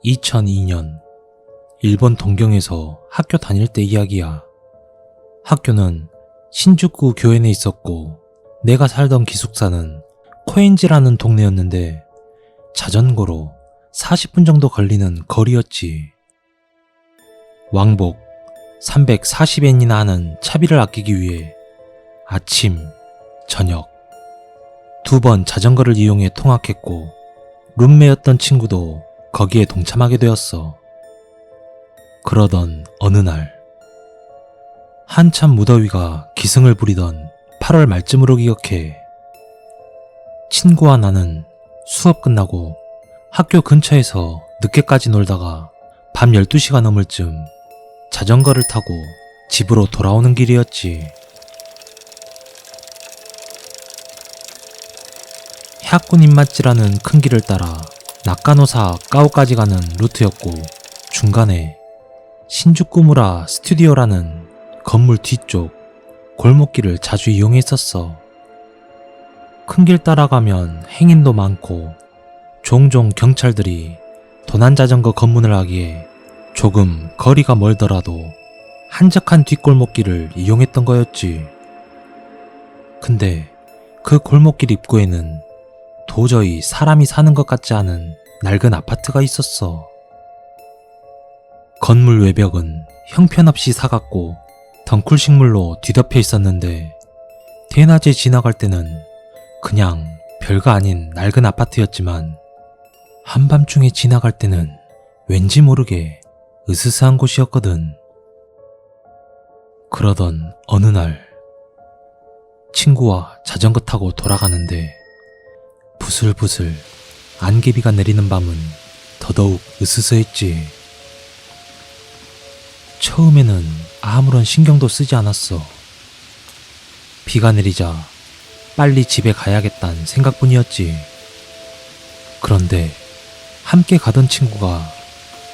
2002년 일본 동경에서 학교 다닐 때 이야기야. 학교는 신주쿠 교엔에 있었고 내가 살던 기숙사는 코엔지라는 동네였는데 자전거로 40분 정도 걸리는 거리였지. 왕복 340엔이나 하는 차비를 아끼기 위해 아침, 저녁 2번 자전거를 이용해 통학했고 룸메였던 친구도 거기에 동참하게 되었어. 그러던 어느 날 한참 무더위가 기승을 부리던 8월 말쯤으로 기억해. 친구와 나는 수업 끝나고 학교 근처에서 늦게까지 놀다가 밤 12시가 넘을 쯤 자전거를 타고 집으로 돌아오는 길이었지. 해학군 입맛지라는 큰 길을 따라 나카노사 까오까지 가는 루트였고 중간에 신주쿠무라 스튜디오라는 건물 뒤쪽 골목길을 자주 이용했었어. 큰 길 따라가면 행인도 많고 종종 경찰들이 도난자전거 검문을 하기에 조금 거리가 멀더라도 한적한 뒷골목길을 이용했던 거였지. 근데 그 골목길 입구에는 도저히 사람이 사는 것 같지 않은 낡은 아파트가 있었어. 건물 외벽은 형편없이 사갔고 덩쿨 식물로 뒤덮여 있었는데 대낮에 지나갈 때는 그냥 별거 아닌 낡은 아파트였지만 한밤중에 지나갈 때는 왠지 모르게 으스스한 곳이었거든. 그러던 어느 날 친구와 자전거 타고 돌아가는데 부슬부슬 안개비가 내리는 밤은 더더욱 으스스했지. 처음에는 아무런 신경도 쓰지 않았어. 비가 내리자 빨리 집에 가야겠다는 생각뿐이었지. 그런데 함께 가던 친구가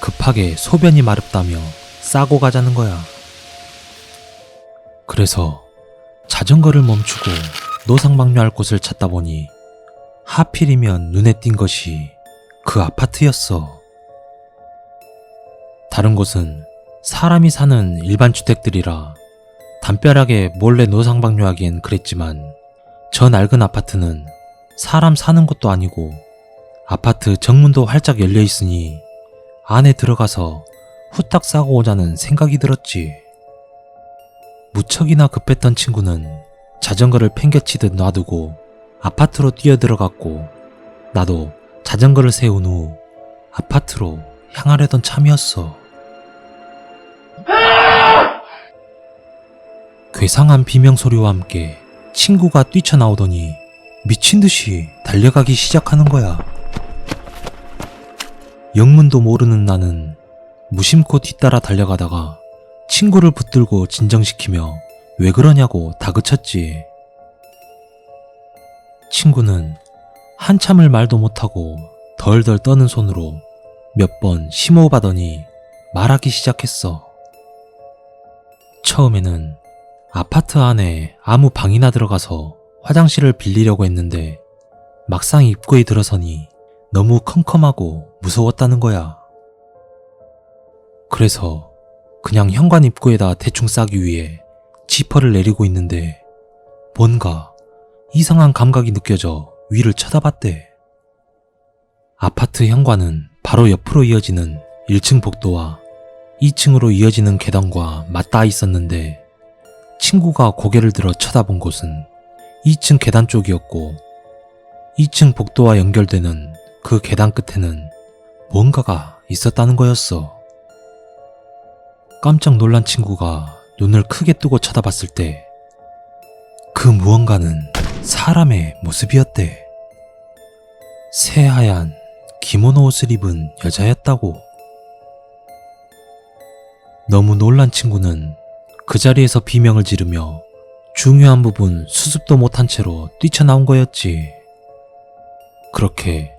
급하게 소변이 마렵다며 싸고 가자는 거야. 그래서 자전거를 멈추고 노상방뇨할 곳을 찾다 보니 하필이면 눈에 띈 것이 그 아파트였어. 다른 곳은 사람이 사는 일반 주택들이라 담벼락에 몰래 노상방뇨하기엔 그랬지만 저 낡은 아파트는 사람 사는 곳도 아니고 아파트 정문도 활짝 열려 있으니 안에 들어가서 후딱 싸고 오자는 생각이 들었지. 무척이나 급했던 친구는 자전거를 팽개치듯 놔두고 아파트로 뛰어들어갔고 나도 자전거를 세운 후 아파트로 향하려던 참이었어. 괴상한 비명소리와 함께 친구가 뛰쳐나오더니 미친듯이 달려가기 시작하는 거야. 영문도 모르는 나는 무심코 뒤따라 달려가다가 친구를 붙들고 진정시키며 왜 그러냐고 다그쳤지. 친구는 한참을 말도 못하고 덜덜 떠는 손으로 몇 번 심호흡하더니 말하기 시작했어. 처음에는 아파트 안에 아무 방이나 들어가서 화장실을 빌리려고 했는데 막상 입구에 들어서니 너무 컴컴하고 무서웠다는 거야. 그래서 그냥 현관 입구에다 대충 싸기 위해 지퍼를 내리고 있는데 뭔가 이상한 감각이 느껴져 위를 쳐다봤대. 아파트 현관은 바로 옆으로 이어지는 1층 복도와 2층으로 이어지는 계단과 맞닿아 있었는데 친구가 고개를 들어 쳐다본 곳은 2층 계단 쪽이었고 2층 복도와 연결되는 그 계단 끝에는 뭔가가 있었다는 거였어. 깜짝 놀란 친구가 눈을 크게 뜨고 쳐다봤을 때 그 무언가는 사람의 모습이었대. 새하얀 기모노 옷을 입은 여자였다고. 너무 놀란 친구는 그 자리에서 비명을 지르며 중요한 부분 수습도 못한 채로 뛰쳐나온 거였지. 그렇게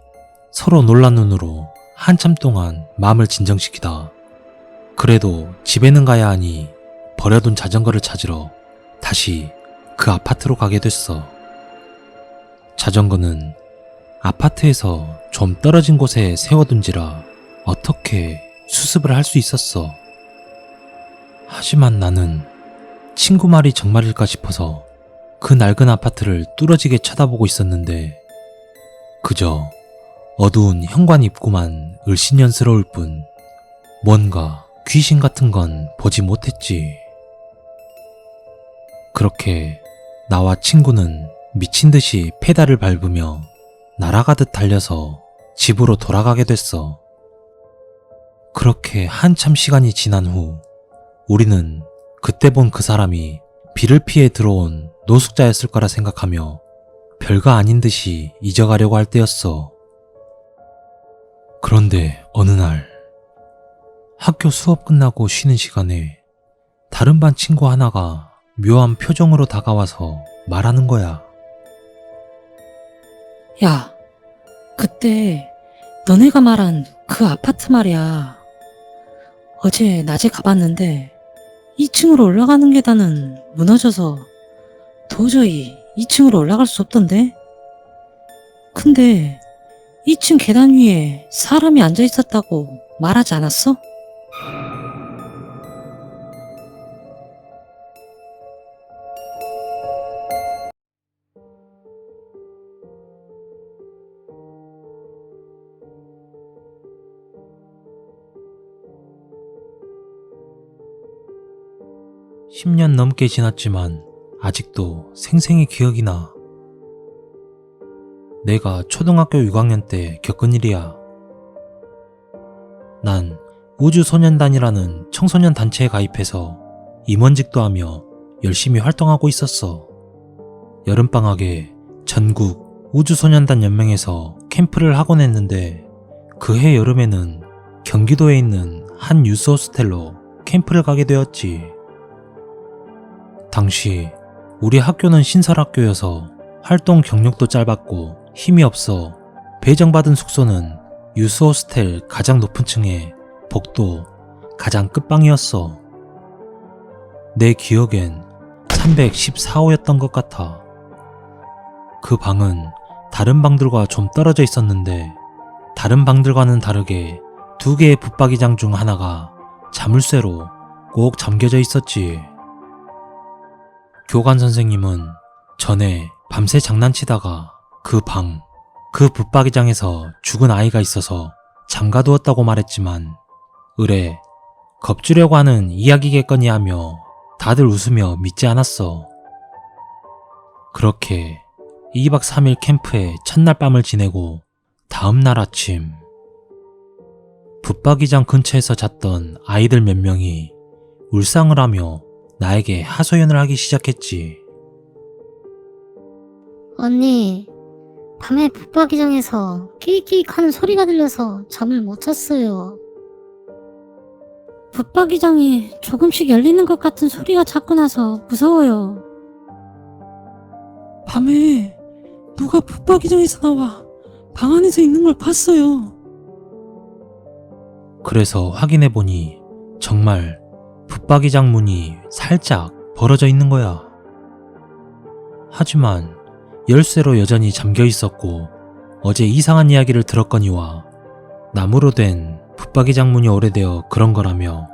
서로 놀란 눈으로 한참 동안 마음을 진정시키다 그래도 집에는 가야 하니 버려둔 자전거를 찾으러 다시 그 아파트로 가게 됐어. 자전거는 아파트에서 좀 떨어진 곳에 세워둔지라 어떻게 수습을 할 수 있었어. 하지만 나는 친구 말이 정말일까 싶어서 그 낡은 아파트를 뚫어지게 쳐다보고 있었는데 그저 어두운 현관 입구만 을씨년스러울 뿐 뭔가 귀신 같은 건 보지 못했지. 그렇게 나와 친구는 미친 듯이 페달을 밟으며 날아가듯 달려서 집으로 돌아가게 됐어. 그렇게 한참 시간이 지난 후 우리는 그때 본 그 사람이 비를 피해 들어온 노숙자였을 거라 생각하며 별거 아닌 듯이 잊어가려고 할 때였어. 그런데 어느 날 학교 수업 끝나고 쉬는 시간에 다른 반 친구 하나가 묘한 표정으로 다가와서 말하는 거야. 야, 그때 너네가 말한 그 아파트 말이야. 어제 낮에 가봤는데 2층으로 올라가는 계단은 무너져서 도저히 2층으로 올라갈 수 없던데? 근데 2층 계단 위에 사람이 앉아 있었다고 말하지 않았어? 10년 넘게 지났지만 아직도 생생히 기억이 나. 내가 초등학교 6학년 때 겪은 일이야. 난 우주소년단이라는 청소년 단체에 가입해서 임원직도 하며 열심히 활동하고 있었어. 여름방학에 전국 우주소년단 연맹에서 캠프를 하곤 했는데 그해 여름에는 경기도에 있는 한 유스 호스텔로 캠프를 가게 되었지. 당시 우리 학교는 신설학교여서 활동 경력도 짧았고 힘이 없어 배정받은 숙소는 유스 호스텔 가장 높은 층에 복도 가장 끝방이었어. 내 기억엔 314호였던 것 같아. 그 방은 다른 방들과 좀 떨어져 있었는데 다른 방들과는 다르게 2개의 붙박이장 중 하나가 자물쇠로 꼭 잠겨져 있었지. 교관 선생님은 전에 밤새 장난치다가 그 붙박이장에서 죽은 아이가 있어서 잠가두었다고 말했지만 으레 겁주려고 하는 이야기겠거니 하며 다들 웃으며 믿지 않았어. 그렇게 2박 3일 캠프의 첫날 밤을 지내고 다음날 아침 붙박이장 근처에서 잤던 아이들 몇 명이 울상을 하며 나에게 하소연을 하기 시작했지. 언니, 밤에 붙박이장에서 끼익끼익 하는 소리가 들려서 잠을 못 잤어요. 붙박이장이 조금씩 열리는 것 같은 소리가 자꾸 나서 무서워요. 밤에 누가 붙박이장에서 나와 방 안에서 있는 걸 봤어요. 그래서 확인해보니 정말 붙박이장 문이 살짝 벌어져 있는 거야. 하지만 열쇠로 여전히 잠겨 있었고 어제 이상한 이야기를 들었거니와 나무로 된 붙박이장 문이 오래되어 그런 거라며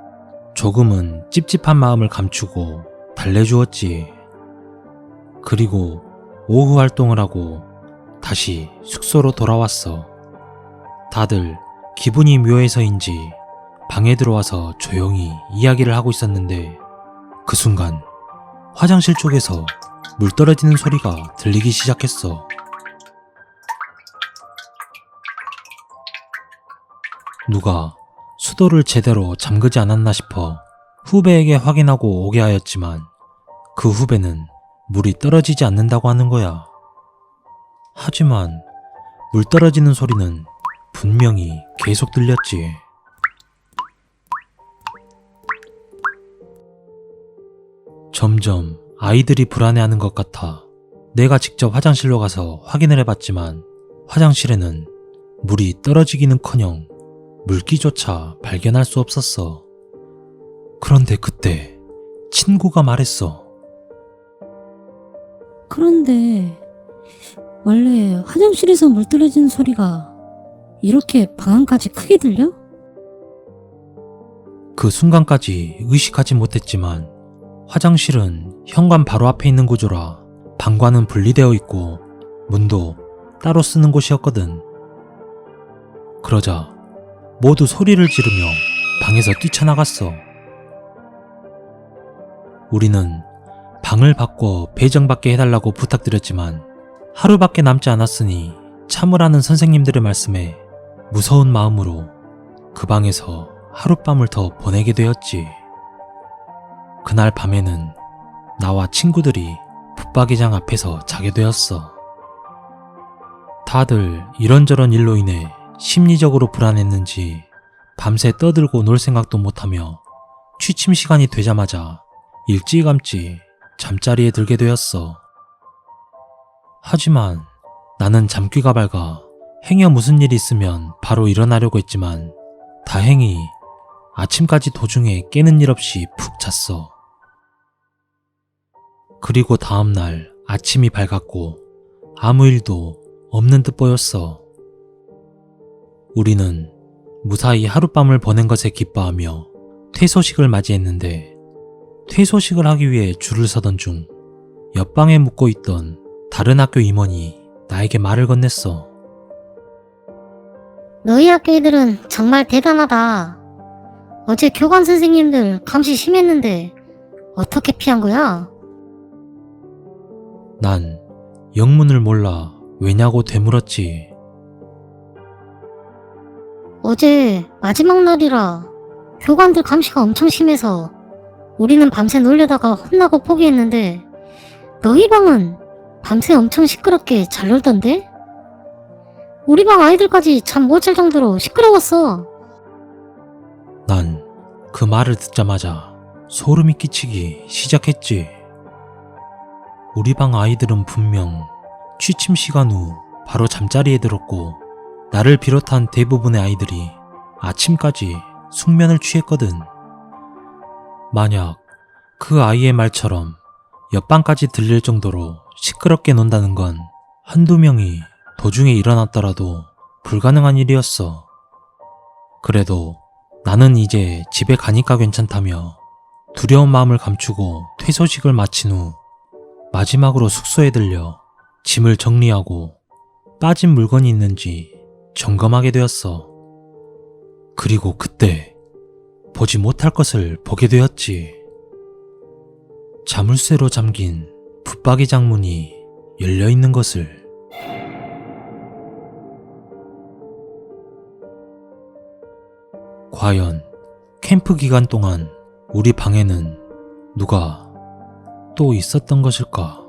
조금은 찝찝한 마음을 감추고 달래주었지. 그리고 오후 활동을 하고 다시 숙소로 돌아왔어. 다들 기분이 묘해서인지 방에 들어와서 조용히 이야기를 하고 있었는데 그 순간 화장실 쪽에서 물 떨어지는 소리가 들리기 시작했어. 누가 수도를 제대로 잠그지 않았나 싶어 후배에게 확인하고 오게 하였지만 그 후배는 물이 떨어지지 않는다고 하는 거야. 하지만 물 떨어지는 소리는 분명히 계속 들렸지. 점점 아이들이 불안해하는 것 같아 내가 직접 화장실로 가서 확인을 해봤지만 화장실에는 물이 떨어지기는커녕 물기조차 발견할 수 없었어. 그런데 그때 친구가 말했어. 그런데 원래 화장실에서 물 떨어지는 소리가 이렇게 방 안까지 크게 들려? 그 순간까지 의식하지 못했지만 화장실은 현관 바로 앞에 있는 구조라 방과는 분리되어 있고 문도 따로 쓰는 곳이었거든. 그러자 모두 소리를 지르며 방에서 뛰쳐나갔어. 우리는 방을 바꿔 배정받게 해달라고 부탁드렸지만 하루밖에 남지 않았으니 참으라는 선생님들의 말씀에 무서운 마음으로 그 방에서 하룻밤을 더 보내게 되었지. 그날 밤에는 나와 친구들이 붙박이장 앞에서 자게 되었어. 다들 이런저런 일로 인해 심리적으로 불안했는지 밤새 떠들고 놀 생각도 못하며 취침 시간이 되자마자 일찌감치 잠자리에 들게 되었어. 하지만 나는 잠귀가 밝아 행여 무슨 일이 있으면 바로 일어나려고 했지만 다행히 아침까지 도중에 깨는 일 없이 푹 잤어. 그리고 다음날 아침이 밝았고 아무 일도 없는 듯 보였어. 우리는 무사히 하룻밤을 보낸 것에 기뻐하며 퇴소식을 맞이했는데 퇴소식을 하기 위해 줄을 서던 중 옆방에 묵고 있던 다른 학교 임원이 나에게 말을 건넸어. 너희 학교 애들은 정말 대단하다. 어제 교관 선생님들 감시 심했는데 어떻게 피한 거야? 난 영문을 몰라 왜냐고 되물었지. 어제 마지막 날이라 교관들 감시가 엄청 심해서 우리는 밤새 놀려다가 혼나고 포기했는데 너희 방은 밤새 엄청 시끄럽게 잘 놀던데? 우리 방 아이들까지 잠 못 잘 정도로 시끄러웠어. 난 그 말을 듣자마자 소름이 끼치기 시작했지. 우리 방 아이들은 분명 취침 시간 후 바로 잠자리에 들었고 나를 비롯한 대부분의 아이들이 아침까지 숙면을 취했거든. 만약 그 아이의 말처럼 옆방까지 들릴 정도로 시끄럽게 논다는 건 한두 명이 도중에 일어났더라도 불가능한 일이었어. 그래도 나는 이제 집에 가니까 괜찮다며 두려운 마음을 감추고 퇴소식을 마친 후 마지막으로 숙소에 들려 짐을 정리하고 빠진 물건이 있는지 점검하게 되었어. 그리고 그때 보지 못할 것을 보게 되었지. 자물쇠로 잠긴 붙박이장 문이 열려있는 것을. 과연 캠프 기간 동안 우리 방에는 누가 또 있었던 것일까?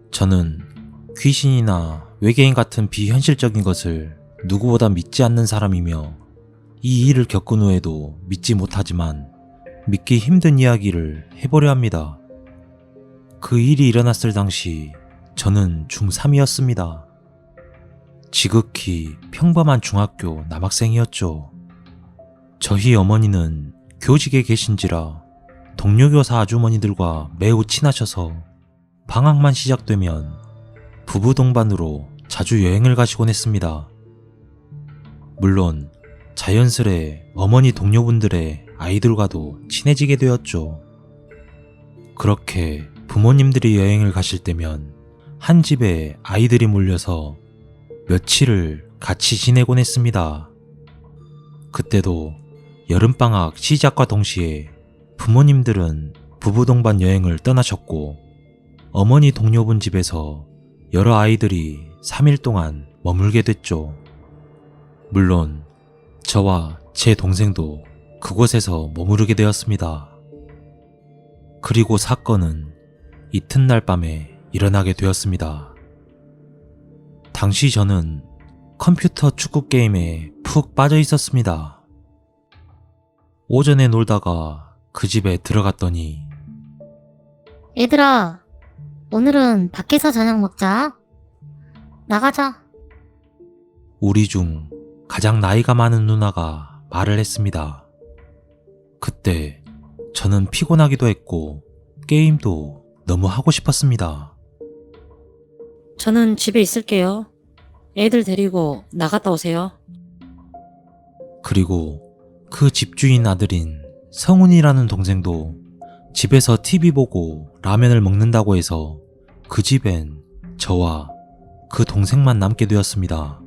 저는 귀신이나 외계인 같은 비현실적인 것을 누구보다 믿지 않는 사람이며 이 일을 겪은 후에도 믿지 못하지만 믿기 힘든 이야기를 해보려 합니다. 그 일이 일어났을 당시 저는 중3이었습니다. 지극히 평범한 중학교 남학생이었죠. 저희 어머니는 교직에 계신지라 동료 교사 아주머니들과 매우 친하셔서 방학만 시작되면 부부 동반으로 자주 여행을 가시곤 했습니다. 물론 자연스레 어머니 동료분들의 아이들과도 친해지게 되었죠. 그렇게 부모님들이 여행을 가실 때면 한 집에 아이들이 몰려서 며칠을 같이 지내곤 했습니다. 그때도 여름방학 시작과 동시에 부모님들은 부부 동반 여행을 떠나셨고 어머니 동료분 집에서 여러 아이들이 3일 동안 머물게 됐죠. 물론 저와 제 동생도 그곳에서 머무르게 되었습니다. 그리고 사건은 이튿날 밤에 일어나게 되었습니다. 당시 저는 컴퓨터 축구 게임에 푹 빠져 있었습니다. 오전에 놀다가 그 집에 들어갔더니 얘들아, 오늘은 밖에서 저녁 먹자. 나가자. 우리 중 가장 나이가 많은 누나가 말을 했습니다. 그때 저는 피곤하기도 했고 게임도 너무 하고 싶었습니다. 저는 집에 있을게요. 애들 데리고 나갔다 오세요. 그리고 그 집주인 아들인 성훈이라는 동생도 집에서 TV 보고 라면을 먹는다고 해서 그 집엔 저와 그 동생만 남게 되었습니다.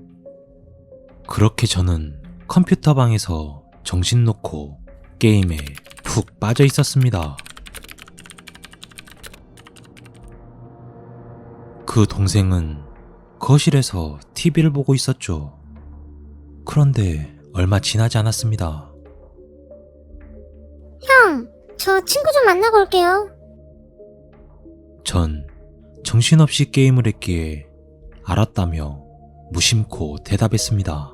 그렇게 저는 컴퓨터 방에서 정신 놓고 게임에 푹 빠져 있었습니다. 그 동생은 거실에서 TV를 보고 있었죠. 그런데 얼마 지나지 않았습니다. 형, 저 친구 좀 만나고 올게요. 전 정신없이 게임을 했기에 알았다며 무심코 대답했습니다.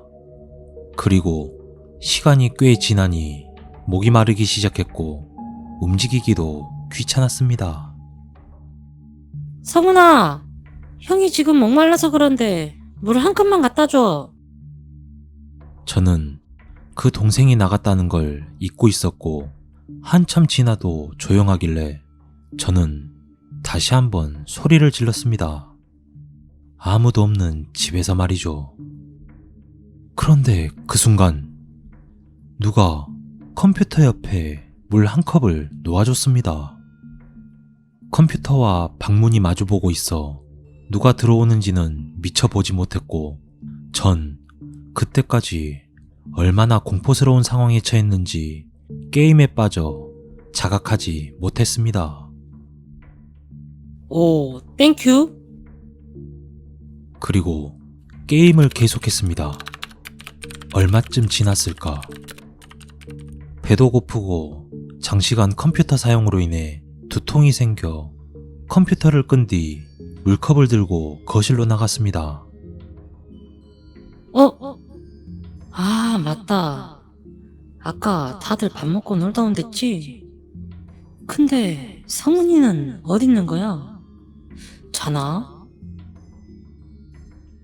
그리고 시간이 꽤 지나니 목이 마르기 시작했고 움직이기도 귀찮았습니다. 성훈아, 형이 지금 목말라서 그런데 물 한 컵만 갖다 줘. 저는 그 동생이 나갔다는 걸 잊고 있었고 한참 지나도 조용하길래 저는 다시 한번 소리를 질렀습니다. 아무도 없는 집에서 말이죠. 그런데 그 순간 누가 컴퓨터 옆에 물 한 컵을 놓아줬습니다. 컴퓨터와 방문이 마주보고 있어 누가 들어오는지는 미처 보지 못했고 전 그때까지 얼마나 공포스러운 상황에 처했는지 게임에 빠져 자각하지 못했습니다. 오, 땡큐. 그리고 게임을 계속했습니다. 얼마쯤 지났을까? 배도 고프고 장시간 컴퓨터 사용으로 인해 두통이 생겨 컴퓨터를 끈 뒤 물컵을 들고 거실로 나갔습니다. 아, 맞다. 아까 다들 밥 먹고 놀다 온댔지? 근데 성훈이는 어디 있는 거야? 자나?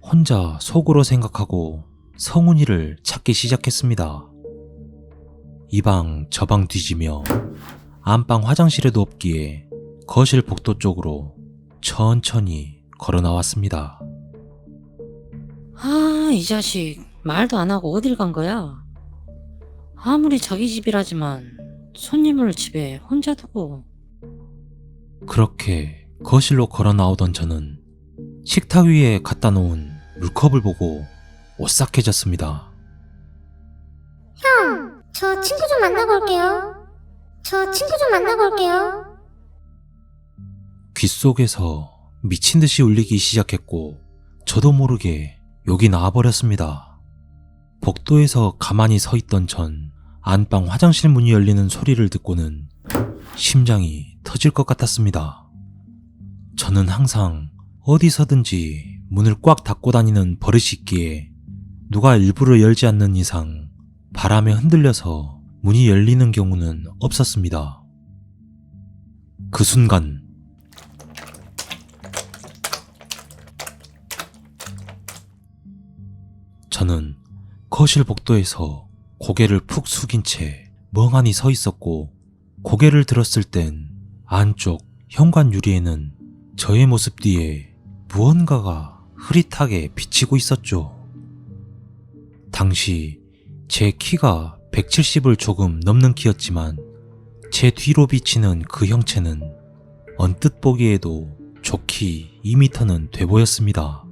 혼자 속으로 생각하고 성훈이를 찾기 시작했습니다. 이 방 저 방 뒤지며 안방 화장실에도 없기에 거실 복도 쪽으로 천천히 걸어 나왔습니다. 아, 이 자식 말도 안 하고 어딜 간 거야? 아무리 자기 집이라지만 손님을 집에 혼자 두고. 그렇게 거실로 걸어 나오던 저는 식탁 위에 갖다 놓은 물컵을 보고 오싹해졌습니다. 형, 저 친구 좀 만나고 올게요. 귓속에서 미친 듯이 울리기 시작했고 저도 모르게 욕이 나와버렸습니다. 복도에서 가만히 서 있던 전 안방 화장실 문이 열리는 소리를 듣고는 심장이 터질 것 같았습니다. 저는 항상 어디서든지 문을 꽉 닫고 다니는 버릇이 있기에 누가 일부러 열지 않는 이상 바람에 흔들려서 문이 열리는 경우는 없었습니다. 그 순간 저는 거실 복도에서 고개를 푹 숙인 채 멍하니 서 있었고 고개를 들었을 땐 안쪽 현관 유리에는 저의 모습 뒤에 무언가가 흐릿하게 비치고 있었죠. 당시 제 키가 170을 조금 넘는 키였지만 제 뒤로 비치는 그 형체는 언뜻 보기에도 좋기 2m는 돼 보였습니다.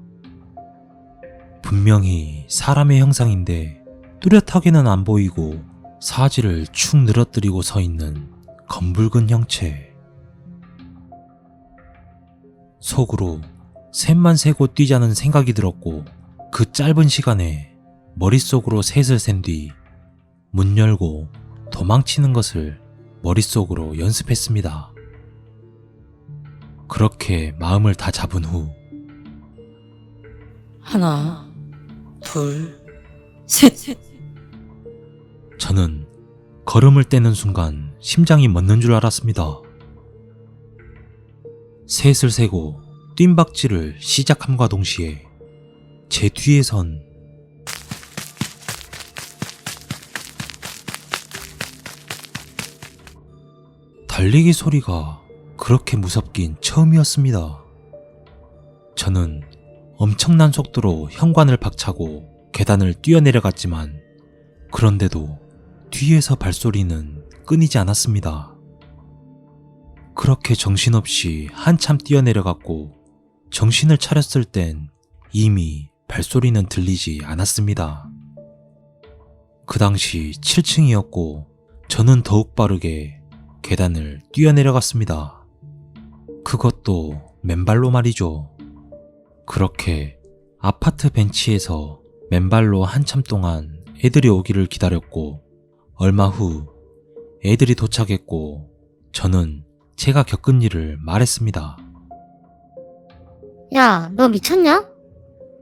분명히 사람의 형상인데 뚜렷하게는 안 보이고 사지를 축 늘어뜨리고 서 있는 검붉은 형체. 속으로 셋만 세고 뛰자는 생각이 들었고 그 짧은 시간에 머릿속으로 셋을 센 뒤 문 열고 도망치는 것을 머릿속으로 연습했습니다. 그렇게 마음을 다 잡은 후 하나, 둘, 셋. 저는 걸음을 떼는 순간 심장이 멎는 줄 알았습니다. 셋을 세고 뜀박질을 시작함과 동시에 제 뒤에선 달리기 소리가 그렇게 무섭긴 처음이었습니다. 저는 엄청난 속도로 현관을 박차고 계단을 뛰어내려갔지만 그런데도 뒤에서 발소리는 끊이지 않았습니다. 그렇게 정신없이 한참 뛰어내려갔고 정신을 차렸을 땐 이미 발소리는 들리지 않았습니다. 그 당시 7층이었고 저는 더욱 빠르게 계단을 뛰어내려갔습니다. 그것도 맨발로 말이죠. 그렇게 아파트 벤치에서 맨발로 한참 동안 애들이 오기를 기다렸고 얼마 후 애들이 도착했고 저는 제가 겪은 일을 말했습니다. 야, 너 미쳤냐?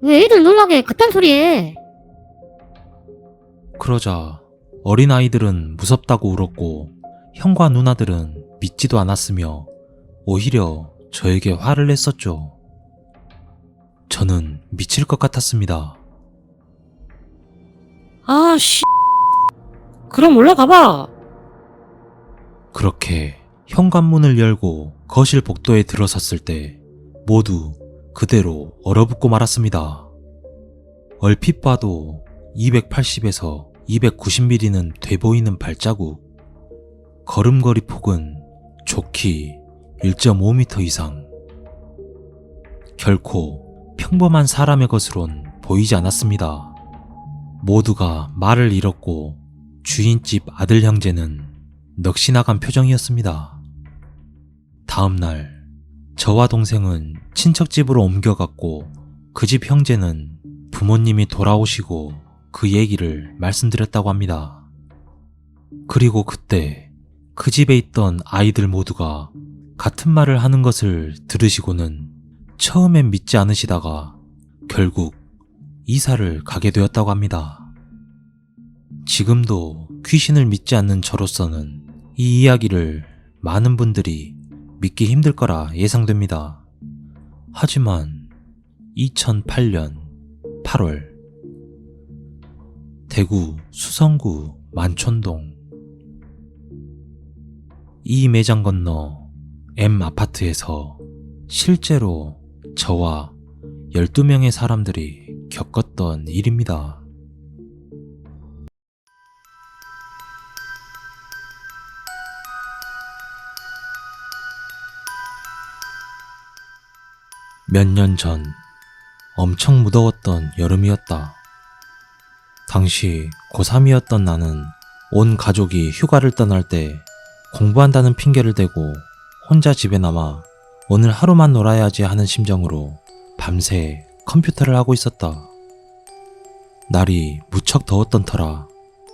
왜 애들 놀라게 그딴 소리 해? 그러자 어린아이들은 무섭다고 울었고 형과 누나들은 믿지도 않았으며 오히려 저에게 화를 냈었죠. 저는 미칠 것 같았습니다. 아, 씨. 그럼 올라가봐. 그렇게 현관문을 열고 거실 복도에 들어섰을 때 모두 그대로 얼어붙고 말았습니다. 얼핏 봐도 280에서 290mm는 돼 보이는 발자국, 걸음걸이 폭은 좋기 1.5m 이상. 결코 평범한 사람의 것으론 보이지 않았습니다. 모두가 말을 잃었고 주인집 아들 형제는 넋이 나간 표정이었습니다. 다음날 저와 동생은 친척집으로 옮겨갔고 그 집 형제는 부모님이 돌아오시고 그 얘기를 말씀드렸다고 합니다. 그리고 그때 그 집에 있던 아이들 모두가 같은 말을 하는 것을 들으시고는 처음엔 믿지 않으시다가 결국 이사를 가게 되었다고 합니다. 지금도 귀신을 믿지 않는 저로서는 이 이야기를 많은 분들이 믿기 힘들 거라 예상됩니다. 하지만 2008년 8월 대구 수성구 만촌동 이 매장 건너 M 아파트에서 실제로 저와 12명의 사람들이 겪었던 일입니다. 몇 년 전 엄청 무더웠던 여름이었다. 당시 고3이었던 나는 온 가족이 휴가를 떠날 때 공부한다는 핑계를 대고 혼자 집에 남아 오늘 하루만 놀아야지 하는 심정으로 밤새 컴퓨터를 하고 있었다. 날이 무척 더웠던 터라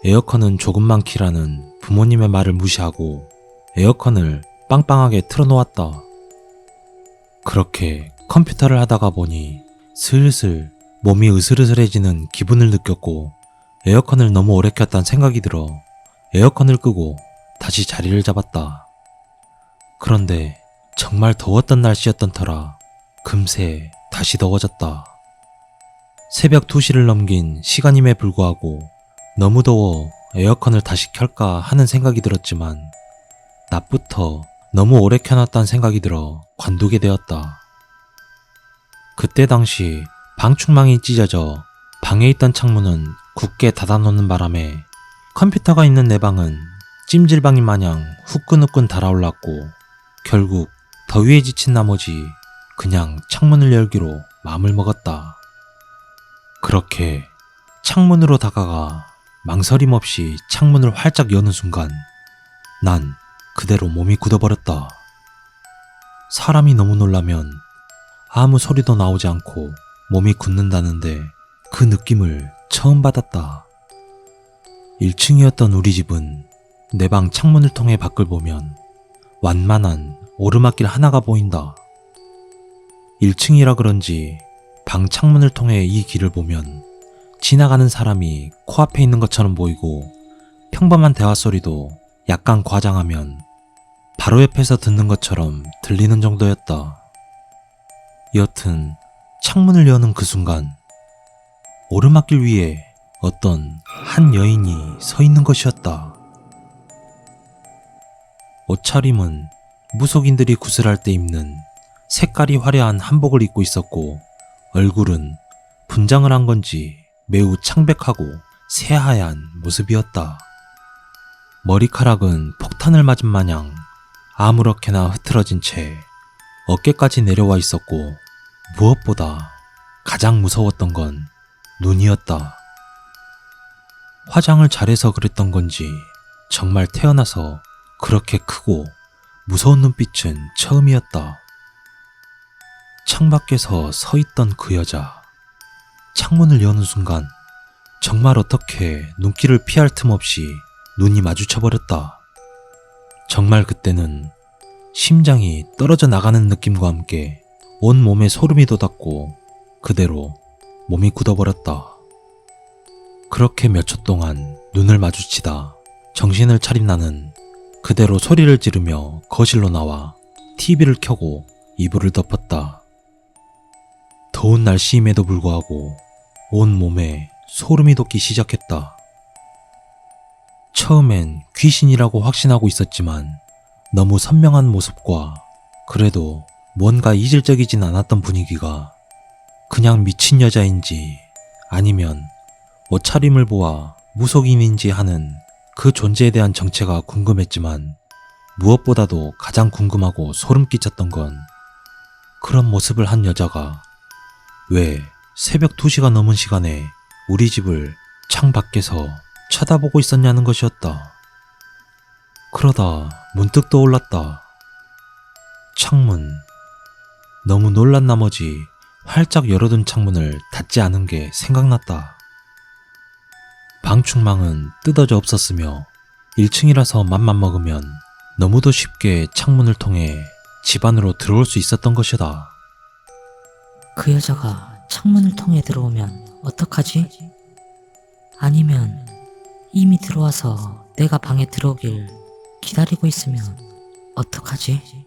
에어컨은 조금만 키라는 부모님의 말을 무시하고 에어컨을 빵빵하게 틀어놓았다. 그렇게 컴퓨터를 하다가 보니 슬슬 몸이 으슬으슬해지는 기분을 느꼈고 에어컨을 너무 오래 켰단 생각이 들어 에어컨을 끄고 다시 자리를 잡았다. 그런데 정말 더웠던 날씨였던 터라 금세 다시 더워졌다. 새벽 2시를 넘긴 시간임에 불구하고 너무 더워 에어컨을 다시 켤까 하는 생각이 들었지만 낮부터 너무 오래 켜놨다는 생각이 들어 관두게 되었다. 그때 당시 방충망이 찢어져 방에 있던 창문은 굳게 닫아놓는 바람에 컴퓨터가 있는 내 방은 찜질방인 마냥 후끈후끈 달아올랐고 결국 더위에 지친 나머지 그냥 창문을 열기로 마음을 먹었다. 그렇게 창문으로 다가가 망설임 없이 창문을 활짝 여는 순간 난 그대로 몸이 굳어버렸다. 사람이 너무 놀라면 아무 소리도 나오지 않고 몸이 굳는다는데 그 느낌을 처음 받았다. 1층이었던 우리 집은 내 방 창문을 통해 밖을 보면 완만한 오르막길 하나가 보인다. 1층이라 그런지 방 창문을 통해 이 길을 보면 지나가는 사람이 코앞에 있는 것처럼 보이고 평범한 대화 소리도 약간 과장하면 바로 옆에서 듣는 것처럼 들리는 정도였다. 여튼 창문을 여는 그 순간 오르막길 위에 어떤 한 여인이 서 있는 것이었다. 옷차림은 무속인들이 구슬할 때 입는 색깔이 화려한 한복을 입고 있었고 얼굴은 분장을 한 건지 매우 창백하고 새하얀 모습이었다. 머리카락은 폭탄을 맞은 마냥 아무렇게나 흐트러진 채 어깨까지 내려와 있었고 무엇보다 가장 무서웠던 건 눈이었다. 화장을 잘해서 그랬던 건지 정말 태어나서 그렇게 크고 무서운 눈빛은 처음이었다. 창밖에서 서 있던 그 여자. 창문을 여는 순간 정말 어떻게 눈길을 피할 틈 없이 눈이 마주쳐버렸다. 정말 그때는 심장이 떨어져 나가는 느낌과 함께 온 몸에 소름이 돋았고 그대로 몸이 굳어버렸다. 그렇게 몇 초 동안 눈을 마주치다 정신을 차린 나는 그대로 소리를 지르며 거실로 나와 TV를 켜고 이불을 덮었다. 더운 날씨임에도 불구하고 온 몸에 소름이 돋기 시작했다. 처음엔 귀신이라고 확신하고 있었지만 너무 선명한 모습과 그래도 뭔가 이질적이진 않았던 분위기가 그냥 미친 여자인지 아니면 옷차림을 보아 무속인인지 하는 그 존재에 대한 정체가 궁금했지만 무엇보다도 가장 궁금하고 소름 끼쳤던 건 그런 모습을 한 여자가 왜 새벽 2시가 넘은 시간에 우리 집을 창 밖에서 쳐다보고 있었냐는 것이었다. 그러다 문득 떠올랐다. 창문. 너무 놀란 나머지 활짝 열어둔 창문을 닫지 않은 게 생각났다. 방충망은 뜯어져 없었으며 1층이라서 맘만 먹으면 너무도 쉽게 창문을 통해 집 안으로 들어올 수 있었던 것이다. 그 여자가 창문을 통해 들어오면 어떡하지? 아니면 이미 들어와서 내가 방에 들어오길 기다리고 있으면 어떡하지?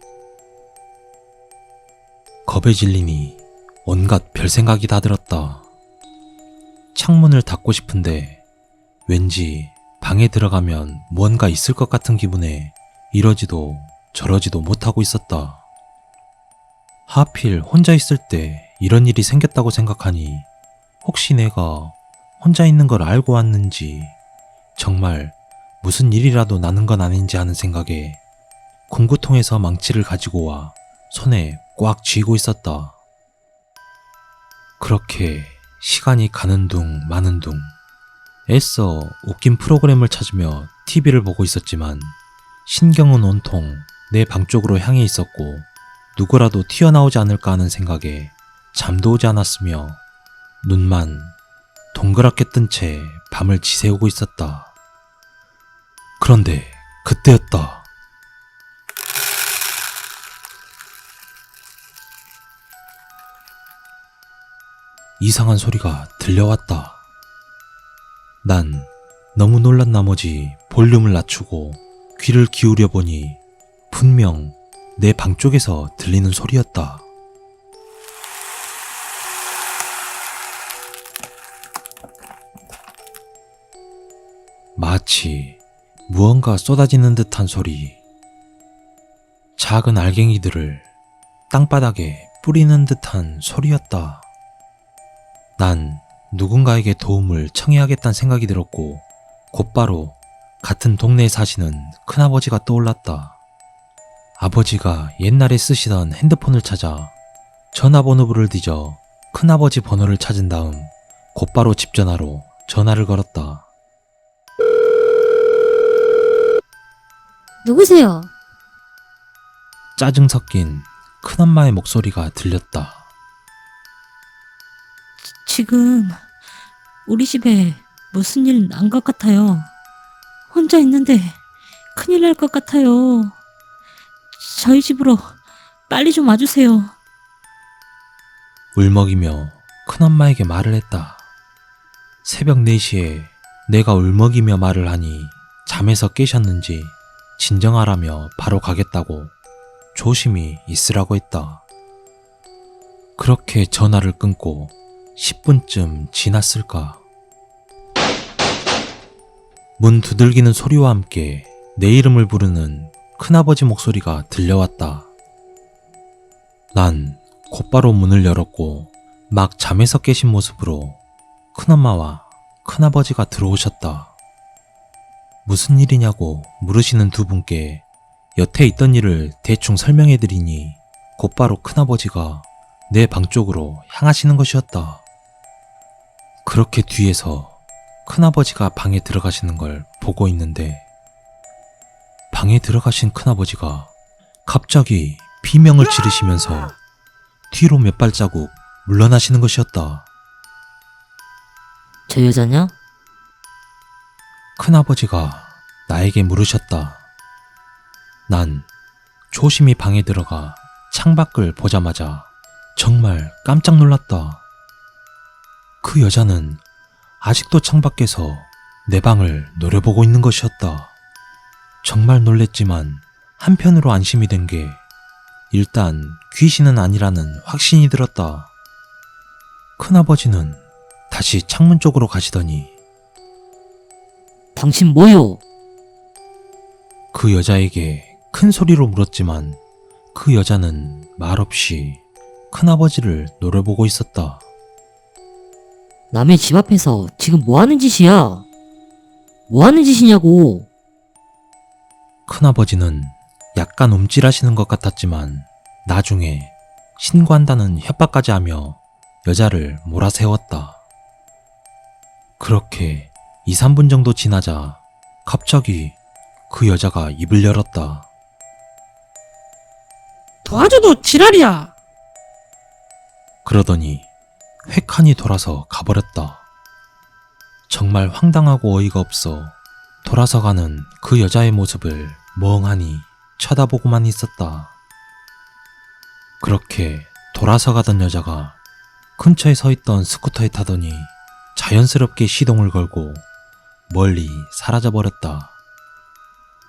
겁에 질리니 온갖 별 생각이 다 들었다. 창문을 닫고 싶은데 왠지 방에 들어가면 뭔가 있을 것 같은 기분에 이러지도 저러지도 못하고 있었다. 하필 혼자 있을 때 이런 일이 생겼다고 생각하니 혹시 내가 혼자 있는 걸 알고 왔는지 정말 무슨 일이라도 나는 건 아닌지 하는 생각에 공구통에서 망치를 가지고 와 손에 꽉 쥐고 있었다. 그렇게 시간이 가는 둥 마는 둥 애써 웃긴 프로그램을 찾으며 TV를 보고 있었지만 신경은 온통 내 방 쪽으로 향해 있었고 누구라도 튀어나오지 않을까 하는 생각에 잠도 오지 않았으며 눈만 동그랗게 뜬 채 밤을 지새우고 있었다. 그런데 그때였다. 이상한 소리가 들려왔다. 난 너무 놀란 나머지 볼륨을 낮추고 귀를 기울여 보니 분명 내 방 쪽에서 들리는 소리였다. 마치 무언가 쏟아지는 듯한 소리. 작은 알갱이들을 땅바닥에 뿌리는 듯한 소리였다. 난 누군가에게 도움을 청해야겠다는 생각이 들었고 곧바로 같은 동네에 사시는 큰아버지가 떠올랐다. 아버지가 옛날에 쓰시던 핸드폰을 찾아 전화번호부를 뒤져 큰아버지 번호를 찾은 다음 곧바로 집 전화로 전화를 걸었다. 누구세요? 짜증 섞인 큰엄마의 목소리가 들렸다. 지금 우리 집에 무슨 일 난 것 같아요. 혼자 있는데 큰일 날 것 같아요. 저희 집으로 빨리 좀 와주세요. 울먹이며 큰엄마에게 말을 했다. 새벽 4시에 내가 울먹이며 말을 하니 잠에서 깨셨는지 진정하라며 바로 가겠다고 조심히 있으라고 했다. 그렇게 전화를 끊고 10분쯤 지났을까. 문 두들기는 소리와 함께 내 이름을 부르는 큰아버지 목소리가 들려왔다. 난 곧바로 문을 열었고 막 잠에서 깨신 모습으로 큰엄마와 큰아버지가 들어오셨다. 무슨 일이냐고 물으시는 두 분께 여태 있던 일을 대충 설명해드리니 곧바로 큰아버지가 내 방 쪽으로 향하시는 것이었다. 그렇게 뒤에서 큰아버지가 방에 들어가시는 걸 보고 있는데 방에 들어가신 큰아버지가 갑자기 비명을 지르시면서 뒤로 몇 발자국 물러나시는 것이었다. 저 여자냐? 큰아버지가 나에게 물으셨다. 난 조심히 방에 들어가 창밖을 보자마자 정말 깜짝 놀랐다. 그 여자는 아직도 창밖에서 내 방을 노려보고 있는 것이었다. 정말 놀랬지만 한편으로 안심이 된 게 일단 귀신은 아니라는 확신이 들었다. 큰아버지는 다시 창문 쪽으로 가시더니 당신 뭐요? 그 여자에게 큰 소리로 물었지만 그 여자는 말없이 큰아버지를 노려보고 있었다. 남의 집 앞에서 지금 뭐 하는 짓이야? 뭐 하는 짓이냐고. 큰아버지는 약간 움찔하시는 것 같았지만 나중에 신고한다는 협박까지 하며 여자를 몰아세웠다. 그렇게 2, 3분 정도 지나자 갑자기 그 여자가 입을 열었다. 도와줘도 지랄이야. 그러더니 획하니 돌아서 가버렸다. 정말 황당하고 어이가 없어 돌아서 가는 그 여자의 모습을 멍하니 쳐다보고만 있었다. 그렇게 돌아서 가던 여자가 근처에 서 있던 스쿠터에 타더니 자연스럽게 시동을 걸고 멀리 사라져버렸다.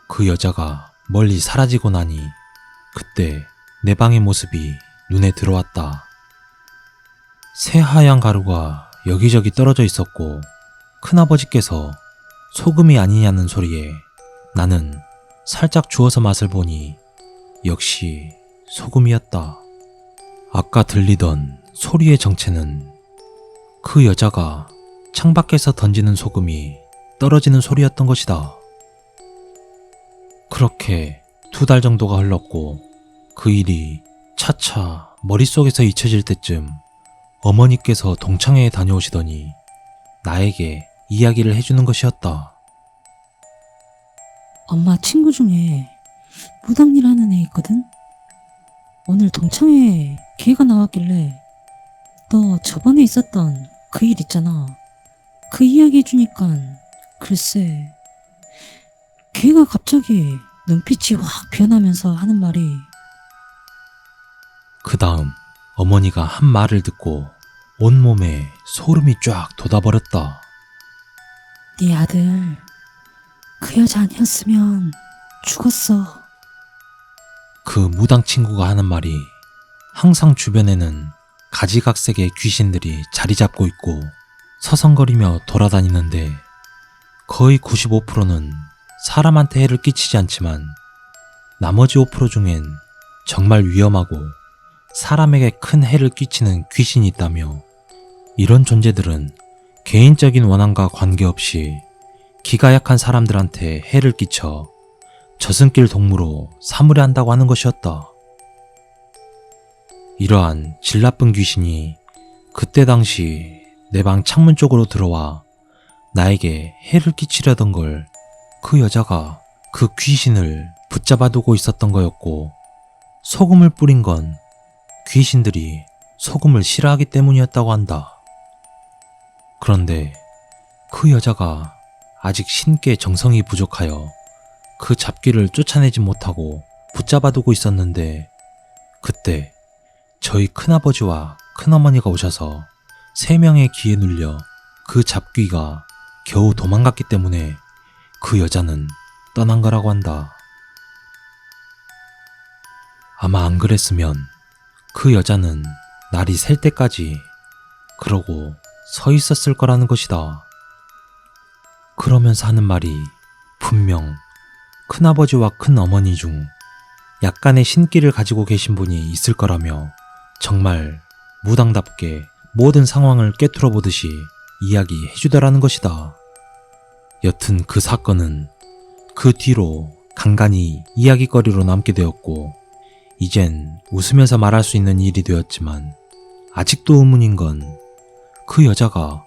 그 여자가 멀리 사라지고 나니 그때 내 방의 모습이 눈에 들어왔다. 새하얀 가루가 여기저기 떨어져 있었고 큰아버지께서 소금이 아니냐는 소리에 나는 살짝 주워서 맛을 보니 역시 소금이었다. 아까 들리던 소리의 정체는 그 여자가 창밖에서 던지는 소금이 떨어지는 소리였던 것이다. 그렇게 2달 정도가 흘렀고 그 일이 차차 머릿속에서 잊혀질 때쯤 어머니께서 동창회에 다녀오시더니 나에게 이야기를 해주는 것이었다. 엄마 친구 중에 무당일 하는 애 있거든? 오늘 동창회에 걔가 나왔길래 너 저번에 있었던 그 일 있잖아. 그 이야기 해주니까 글쎄 걔가 갑자기 눈빛이 확 변하면서 하는 말이 그 다음 어머니가 한 말을 듣고 온몸에 소름이 쫙 돋아버렸다. 네 아들 그 여자 아니었으면 죽었어. 그 무당 친구가 하는 말이 항상 주변에는 가지각색의 귀신들이 자리 잡고 있고 서성거리며 돌아다니는데 거의 95%는 사람한테 해를 끼치지 않지만 나머지 5% 중엔 정말 위험하고 사람에게 큰 해를 끼치는 귀신이 있다며 이런 존재들은 개인적인 원한과 관계없이 기가 약한 사람들한테 해를 끼쳐 저승길 동무로 삼으려 한다고 하는 것이었다. 이러한 질 나쁜 귀신이 그때 당시 내 방 창문 쪽으로 들어와 나에게 해를 끼치려던 걸 그 여자가 그 귀신을 붙잡아 두고 있었던 거였고 소금을 뿌린 건 귀신들이 소금을 싫어하기 때문이었다고 한다. 그런데 그 여자가 아직 신께 정성이 부족하여 그 잡귀를 쫓아내지 못하고 붙잡아 두고 있었는데 그때 저희 큰아버지와 큰어머니가 오셔서 3명의 귀에 눌려 그 잡귀가 겨우 도망갔기 때문에 그 여자는 떠난 거라고 한다. 아마 안 그랬으면 그 여자는 날이 셀 때까지 그러고 서 있었을 거라는 것이다. 그러면서 하는 말이 분명 큰아버지와 큰어머니 중 약간의 신기를 가지고 계신 분이 있을 거라며 정말 무당답게 모든 상황을 꿰뚫어 보듯이 이야기해주더라는 것이다. 여튼 그 사건은 그 뒤로 간간히 이야기거리로 남게 되었고 이젠 웃으면서 말할 수 있는 일이 되었지만 아직도 의문인 건 그 여자가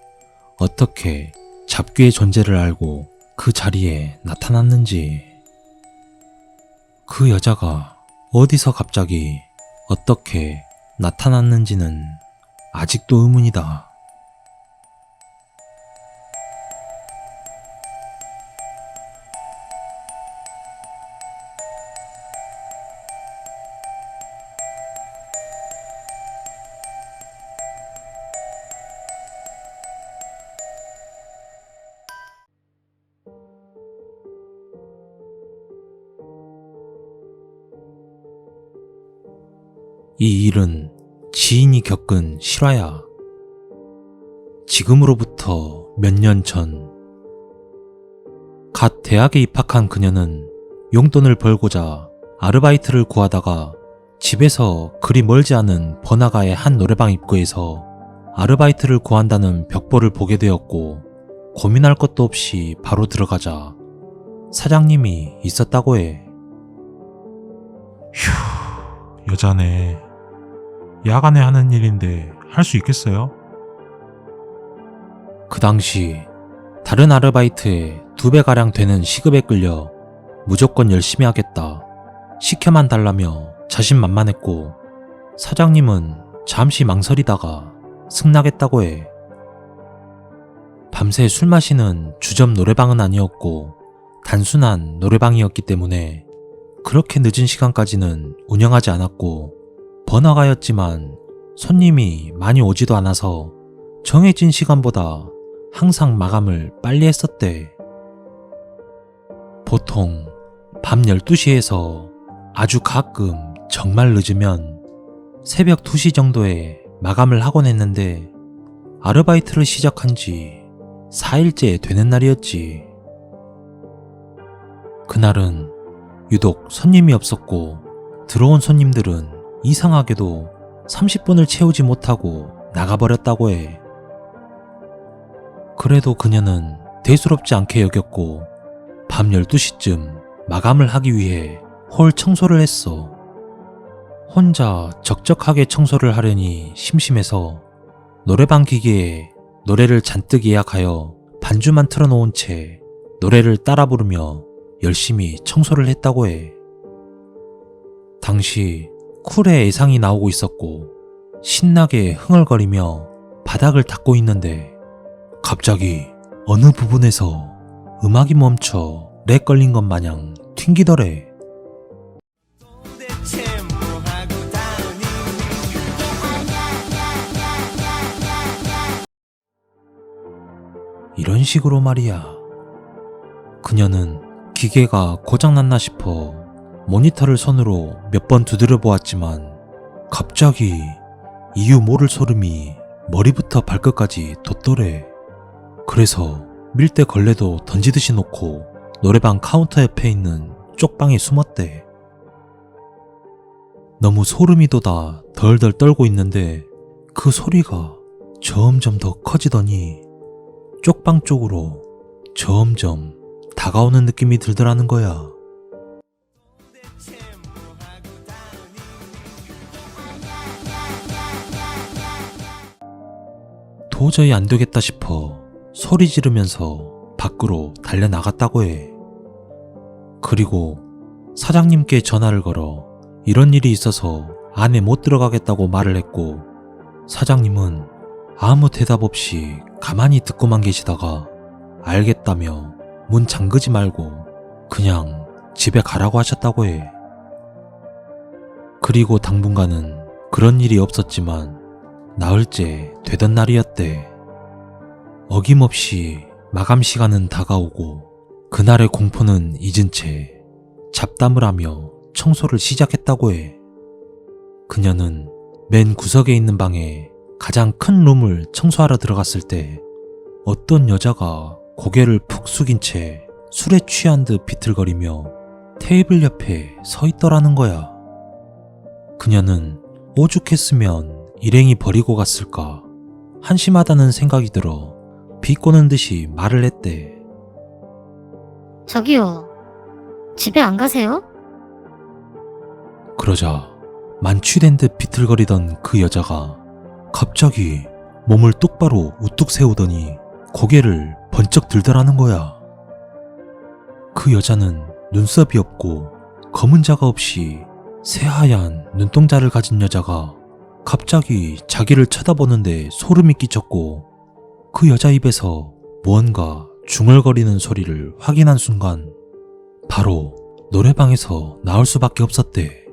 어떻게 잡귀의 존재를 알고 그 자리에 나타났는지, 그 여자가 어디서 갑자기 어떻게 나타났는지는 아직도 의문이다. 이 일은 지인이 겪은 실화야. 지금으로부터 몇 년 전, 갓 대학에 입학한 그녀는 용돈을 벌고자 아르바이트를 구하다가 집에서 그리 멀지 않은 번화가의 한 노래방 입구에서 아르바이트를 구한다는 벽보를 보게 되었고 고민할 것도 없이 바로 들어가자 사장님이 있었다고 해. 휴, 여자네. 야간에 하는 일인데 할 수 있겠어요? 그 당시 다른 아르바이트에 2배가량 되는 시급에 끌려 무조건 열심히 하겠다, 시켜만 달라며 자신만만했고 사장님은 잠시 망설이다가 승낙했다고 해. 밤새 술 마시는 주점 노래방은 아니었고 단순한 노래방이었기 때문에 그렇게 늦은 시간까지는 운영하지 않았고 번화가였지만 손님이 많이 오지도 않아서 정해진 시간보다 항상 마감을 빨리 했었대. 보통 밤 12시에서 아주 가끔 정말 늦으면 새벽 2시 정도에 마감을 하곤 했는데 아르바이트를 시작한 지 4일째 되는 날이었지. 그날은 유독 손님이 없었고 들어온 손님들은 이상하게도 30분을 채우지 못하고 나가버렸다고 해. 그래도 그녀는 대수롭지 않게 여겼고 밤 12시쯤 마감을 하기 위해 홀 청소를 했어. 혼자 적적하게 청소를 하려니 심심해서 노래방 기계에 노래를 잔뜩 예약하여 반주만 틀어놓은 채 노래를 따라 부르며 열심히 청소를 했다고 해. 당시 쿨의 애상이 나오고 있었고 신나게 흥얼거리며 바닥을 닦고 있는데 갑자기 어느 부분에서 음악이 멈춰 렉 걸린 것 마냥 튕기더래. 이런 식으로 말이야. 그녀는 기계가 고장났나 싶어 모니터를 손으로 몇 번 두드려 보았지만 갑자기 이유 모를 소름이 머리부터 발끝까지 돋더래. 그래서 밀대 걸레도 던지듯이 놓고 노래방 카운터 옆에 있는 쪽방에 숨었대. 너무 소름이 돋아 덜덜 떨고 있는데 그 소리가 점점 더 커지더니 쪽방 쪽으로 점점 다가오는 느낌이 들더라는 거야. 도저히 안 되겠다 싶어 소리 지르면서 밖으로 달려나갔다고 해. 그리고 사장님께 전화를 걸어 이런 일이 있어서 안에 못 들어가겠다고 말을 했고 사장님은 아무 대답 없이 가만히 듣고만 계시다가 알겠다며 문 잠그지 말고 그냥 집에 가라고 하셨다고 해. 그리고 당분간은 그런 일이 없었지만 나흘째 되던 날이었대. 어김없이 마감 시간은 다가오고 그날의 공포는 잊은 채 잡담을 하며 청소를 시작했다고 해. 그녀는 맨 구석에 있는 방에 가장 큰 룸을 청소하러 들어갔을 때 어떤 여자가 고개를 푹 숙인 채 술에 취한 듯 비틀거리며 테이블 옆에 서 있더라는 거야. 그녀는 오죽했으면 일행이 버리고 갔을까 한심하다는 생각이 들어 비꼬는 듯이 말을 했대. 저기요. 집에 안 가세요? 그러자 만취된 듯 비틀거리던 그 여자가 갑자기 몸을 똑바로 우뚝 세우더니 고개를 번쩍 들더라는 거야. 그 여자는 눈썹이 없고 검은 자가 없이 새하얀 눈동자를 가진 여자가 갑자기 자기를 쳐다보는데 소름이 끼쳤고 그 여자 입에서 무언가 중얼거리는 소리를 확인한 순간 바로 노래방에서 나올 수밖에 없었대.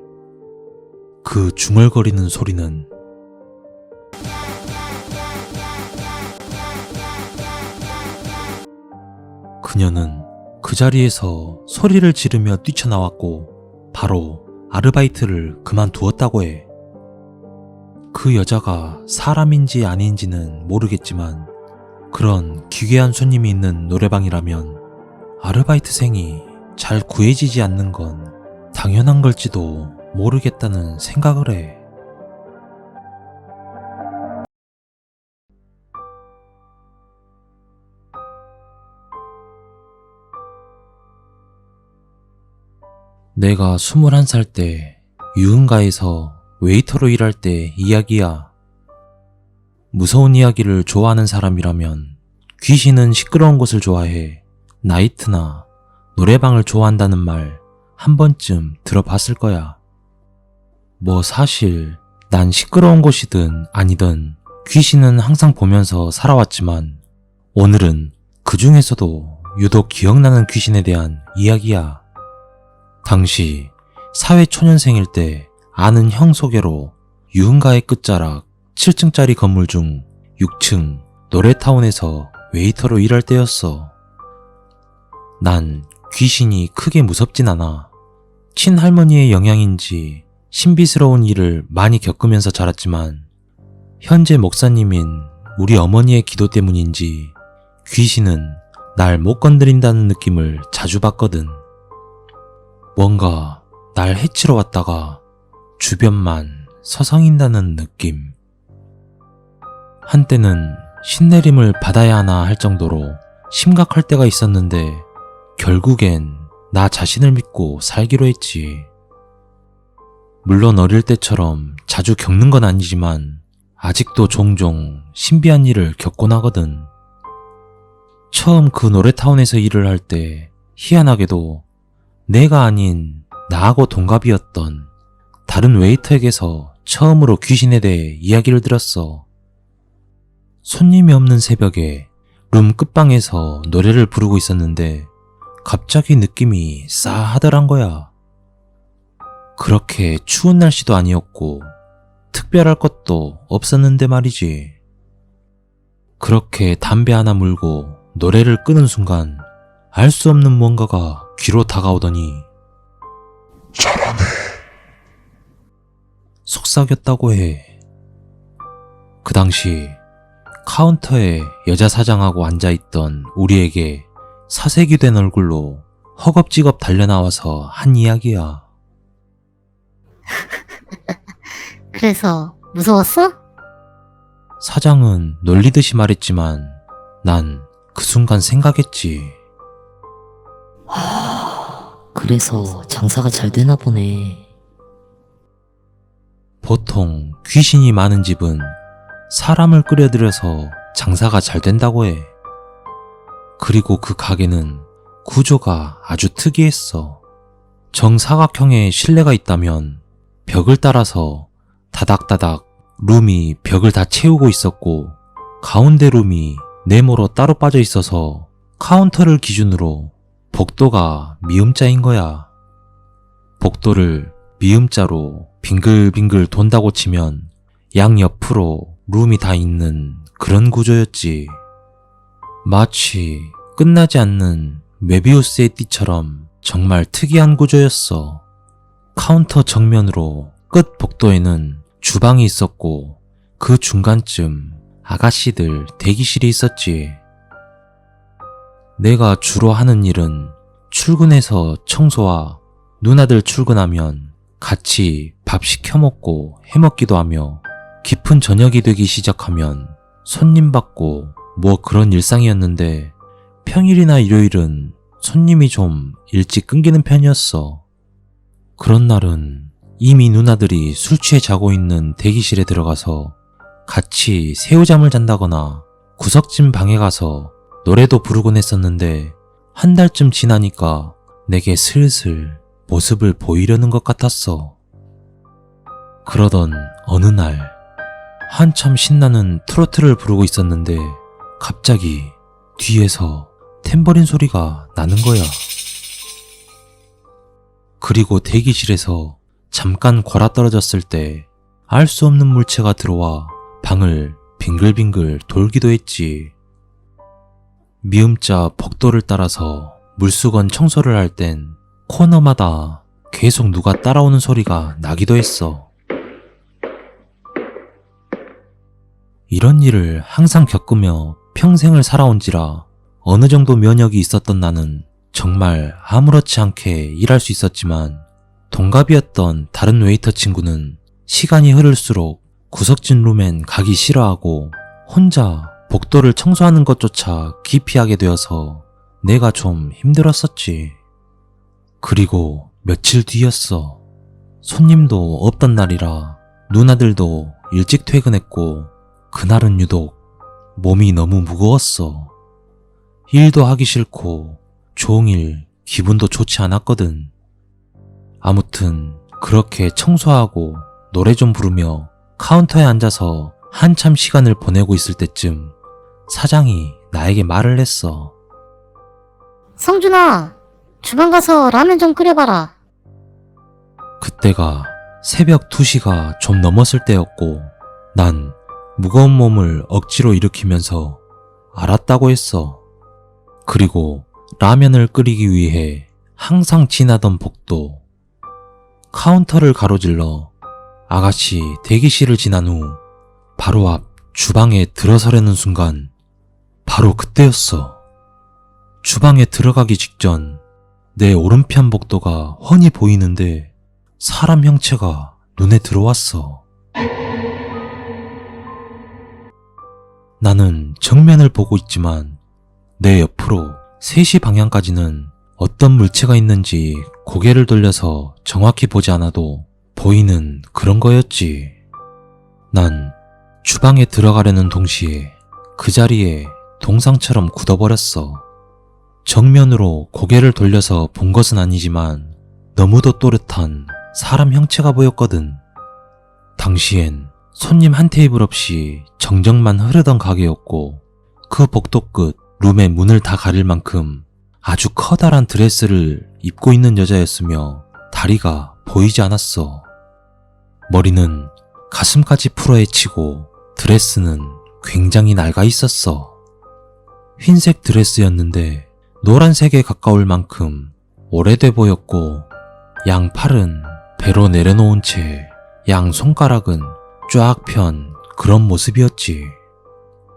그 중얼거리는 소리는 그녀는 그 자리에서 소리를 지르며 뛰쳐나왔고 바로 아르바이트를 그만두었다고 해. 그 여자가 사람인지 아닌지는 모르겠지만 그런 기괴한 손님이 있는 노래방이라면 아르바이트생이 잘 구해지지 않는 건 당연한 걸지도 모르겠다는 생각을 해. 내가 21살 때 유흥가에서 웨이터로 일할 때 이야기야. 무서운 이야기를 좋아하는 사람이라면 귀신은 시끄러운 곳을 좋아해 나이트나 노래방을 좋아한다는 말 한 번쯤 들어봤을 거야. 뭐 사실 난 시끄러운 곳이든 아니든 귀신은 항상 보면서 살아왔지만 오늘은 그 중에서도 유독 기억나는 귀신에 대한 이야기야. 당시 사회초년생일 때 아는 형 소개로 유흥가의 끝자락 7층짜리 건물 중 6층 노래타운에서 웨이터로 일할 때였어. 난 귀신이 크게 무섭진 않아. 친할머니의 영향인지 신비스러운 일을 많이 겪으면서 자랐지만 현재 목사님인 우리 어머니의 기도 때문인지 귀신은 날 못 건드린다는 느낌을 자주 받거든. 뭔가 날 해치러 왔다가 주변만 서성인다는 느낌. 한때는 신내림을 받아야 하나 할 정도로 심각할 때가 있었는데 결국엔 나 자신을 믿고 살기로 했지. 물론 어릴 때처럼 자주 겪는 건 아니지만 아직도 종종 신비한 일을 겪곤 하거든. 처음 그 노래타운에서 일을 할 때 희한하게도 내가 아닌 나하고 동갑이었던 다른 웨이터에게서 처음으로 귀신에 대해 이야기를 들었어. 손님이 없는 새벽에 룸 끝방에서 노래를 부르고 있었는데 갑자기 느낌이 싸하더란 거야. 그렇게 추운 날씨도 아니었고 특별할 것도 없었는데 말이지. 그렇게 담배 하나 물고 노래를 끄는 순간 알 수 없는 뭔가가 귀로 다가오더니 잘하네. 속삭였다고 해. 그 당시 카운터에 여자 사장하고 앉아있던 우리에게 사색이 된 얼굴로 허겁지겁 달려나와서 한 이야기야. 그래서 무서웠어? 사장은 놀리듯이 말했지만 난 그 순간 생각했지. 그래서 장사가 잘 되나 보네. 보통 귀신이 많은 집은 사람을 끌어들여서 장사가 잘 된다고 해. 그리고 그 가게는 구조가 아주 특이했어. 정사각형의 실내가 있다면 벽을 따라서 다닥다닥 룸이 벽을 다 채우고 있었고 가운데 룸이 네모로 따로 빠져 있어서 카운터를 기준으로 복도가 미음자인 거야. 복도를 미음자로 빙글빙글 돈다고 치면 양옆으로 룸이 다 있는 그런 구조였지. 마치 끝나지 않는 메비우스의 띠처럼 정말 특이한 구조였어. 카운터 정면으로 끝 복도에는 주방이 있었고 그 중간쯤 아가씨들 대기실이 있었지. 내가 주로 하는 일은 출근해서 청소와 누나들 출근하면 같이 밥 시켜 먹고 해먹기도 하며 깊은 저녁이 되기 시작하면 손님 받고 뭐 그런 일상이었는데 평일이나 일요일은 손님이 좀 일찍 끊기는 편이었어. 그런 날은 이미 누나들이 술 취해 자고 있는 대기실에 들어가서 같이 새우잠을 잔다거나 구석진 방에 가서 노래도 부르곤 했었는데 한 달쯤 지나니까 내게 슬슬 모습을 보이려는 것 같았어. 그러던 어느 날 한참 신나는 트로트를 부르고 있었는데 갑자기 뒤에서 탬버린 소리가 나는 거야. 그리고 대기실에서 잠깐 곯아떨어졌을 때 알 수 없는 물체가 들어와 방을 빙글빙글 돌기도 했지. 미음자 복도를 따라서 물수건 청소를 할 땐 코너마다 계속 누가 따라오는 소리가 나기도 했어. 이런 일을 항상 겪으며 평생을 살아온지라 어느 정도 면역이 있었던 나는 정말 아무렇지 않게 일할 수 있었지만 동갑이었던 다른 웨이터 친구는 시간이 흐를수록 구석진 룸엔 가기 싫어하고 혼자 복도를 청소하는 것조차 기피하게 되어서 내가 좀 힘들었었지. 그리고 며칠 뒤였어. 손님도 없던 날이라 누나들도 일찍 퇴근했고 그날은 유독 몸이 너무 무거웠어. 일도 하기 싫고 종일 기분도 좋지 않았거든. 아무튼 그렇게 청소하고 노래 좀 부르며 카운터에 앉아서 한참 시간을 보내고 있을 때쯤 사장이 나에게 말을 했어. 성준아, 주방 가서 라면 좀 끓여봐라. 그때가 새벽 2시가 좀 넘었을 때였고 난 무거운 몸을 억지로 일으키면서 알았다고 했어. 그리고 라면을 끓이기 위해 항상 지나던 복도 카운터를 가로질러 아가씨 대기실을 지난 후 바로 앞 주방에 들어서려는 순간 바로 그때였어. 주방에 들어가기 직전 내 오른편 복도가 훤히 보이는데 사람 형체가 눈에 들어왔어. 나는 정면을 보고 있지만 내 옆으로 3시 방향까지는 어떤 물체가 있는지 고개를 돌려서 정확히 보지 않아도 보이는 그런 거였지. 난 주방에 들어가려는 동시에 그 자리에 동상처럼 굳어버렸어. 정면으로 고개를 돌려서 본 것은 아니지만 너무도 또렷한 사람 형체가 보였거든. 당시엔 손님 한 테이블 없이 정적만 흐르던 가게였고 그 복도 끝 룸의 문을 다 가릴 만큼 아주 커다란 드레스를 입고 있는 여자였으며 다리가 보이지 않았어. 머리는 가슴까지 풀어헤치고 드레스는 굉장히 낡아 있었어. 흰색 드레스였는데 노란색에 가까울 만큼 오래돼 보였고 양 팔은 배로 내려놓은 채 양 손가락은 쫙 편 그런 모습이었지.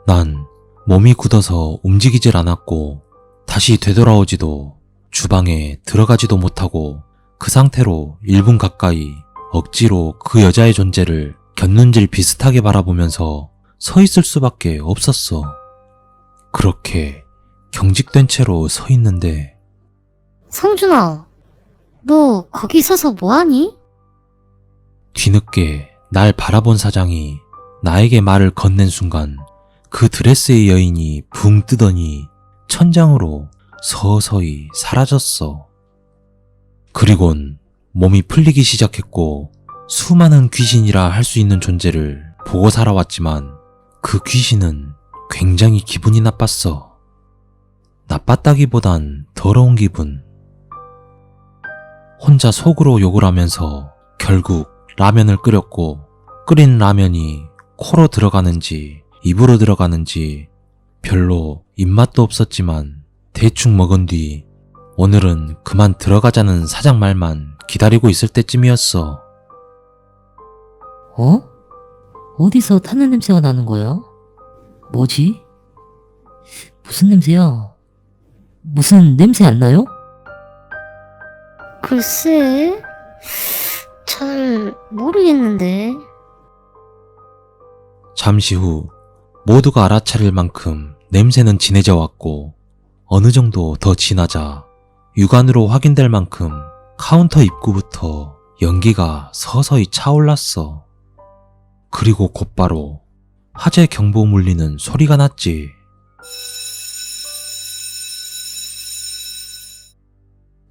난 몸이 굳어서 움직이질 않았고 다시 되돌아오지도 주방에 들어가지도 못하고 그 상태로 1분 가까이 억지로 그 여자의 존재를 곁눈질 비슷하게 바라보면서 서 있을 수밖에 없었어. 그렇게 경직된 채로 서 있는데 성준아, 너 거기 서서 뭐하니? 뒤늦게 날 바라본 사장이 나에게 말을 건넨 순간 그 드레스의 여인이 붕 뜨더니 천장으로 서서히 사라졌어. 그리곤 몸이 풀리기 시작했고 수많은 귀신이라 할 수 있는 존재를 보고 살아왔지만 그 귀신은 굉장히 기분이 나빴어. 나빴다기보단 더러운 기분. 혼자 속으로 욕을 하면서 결국 라면을 끓였고 끓인 라면이 코로 들어가는지 입으로 들어가는지 별로 입맛도 없었지만 대충 먹은 뒤 오늘은 그만 들어가자는 사장 말만 기다리고 있을 때쯤이었어. 어? 어디서 타는 냄새가 나는 거야? 뭐지? 무슨 냄새야? 무슨 냄새 안 나요? 글쎄, 잘 모르겠는데. 잠시 후 모두가 알아차릴 만큼 냄새는 진해져 왔고 어느 정도 더 진하자 육안으로 확인될 만큼 카운터 입구부터 연기가 서서히 차올랐어. 그리고 곧바로 화재 경보 울리는 소리가 났지.